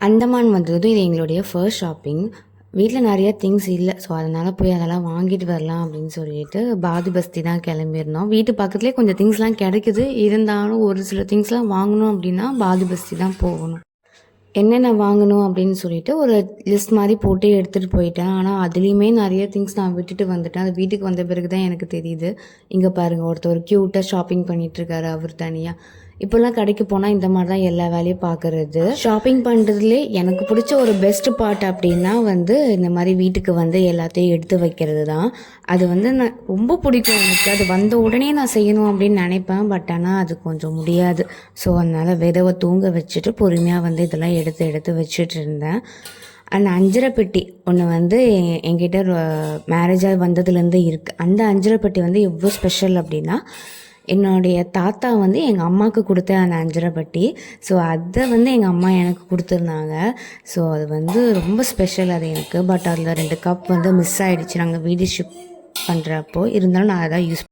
அந்தமான் வந்ததும் இது எங்களுடைய ஃபர்ஸ்ட் ஷாப்பிங். வீட்டில் நிறைய திங்ஸ் இல்லை. ஸோ அதனால் போய் அதெல்லாம் வாங்கிட்டு வரலாம் அப்படின்னு சொல்லிட்டு பாது பஸ்தி தான் கிளம்பியிருந்தோம். வீட்டு பக்கத்துலேயே கொஞ்சம் திங்ஸ்லாம் கிடைக்குது. இருந்தாலும் ஒரு சில திங்ஸ்லாம் வாங்கணும் அப்படின்னா பாது பஸ்தி தான் போகணும். என்னென்ன வாங்கணும் அப்படின்னு சொல்லிட்டு ஒரு லிஸ்ட் மாதிரி போட்டு எடுத்துகிட்டு போயிட்டேன். ஆனால் அதுலேயுமே நிறைய திங்ஸ் நான் விட்டுட்டு வந்துட்டேன். அது வீட்டுக்கு வந்த பிறகு தான் எனக்கு தெரியுது. இங்கே பாருங்கள், ஒருத்தர் க்யூட்டாக ஷாப்பிங் பண்ணிகிட்ருக்காரு அவர் தனியாக. இப்போல்லாம் கடைக்கு போனால் இந்த மாதிரி தான் எல்லா வேலையும் பார்க்குறது. ஷாப்பிங் பண்ணுறதுலே எனக்கு பிடிச்ச ஒரு பெஸ்ட் பார்ட் அப்படின்னா இந்த மாதிரி வீட்டுக்கு எல்லாத்தையும் எடுத்து வைக்கிறது தான். அது நான் ரொம்ப பிடிக்கும் எனக்கு. அது வந்த உடனே நான் செய்யணும் அப்படின்னு நினைப்பேன். பட் ஆனால் அது கொஞ்சம் முடியாது. ஸோ அதனால் விதவை தூங்க வச்சுட்டு பொறுமையாக இதெல்லாம் எடுத்து வச்சுட்டு இருந்தேன். அந்த அஞ்சரை பெட்டி ஒன்று என்கிட்ட மேரேஜாக வந்ததுலேருந்து இருக்குது. அந்த அஞ்சரை பெட்டி எவ்வளோ ஸ்பெஷல் அப்படின்னா, என்னுடைய தாத்தா எங்கள் அம்மாவுக்கு கொடுத்த அந்த அஞ்சரை பெட்டி. ஸோ அதை எங்கள் அம்மா எனக்கு கொடுத்துருந்தாங்க. ஸோ அது ரொம்ப ஸ்பெஷல் அது எனக்கு. பட் அதில் 2 கப் மிஸ் ஆகிடுச்சு நாங்கள் வீடு ஷிஃப்ட் பண்ணுறப்போ. இருந்தாலும் நான் அதான் யூஸ்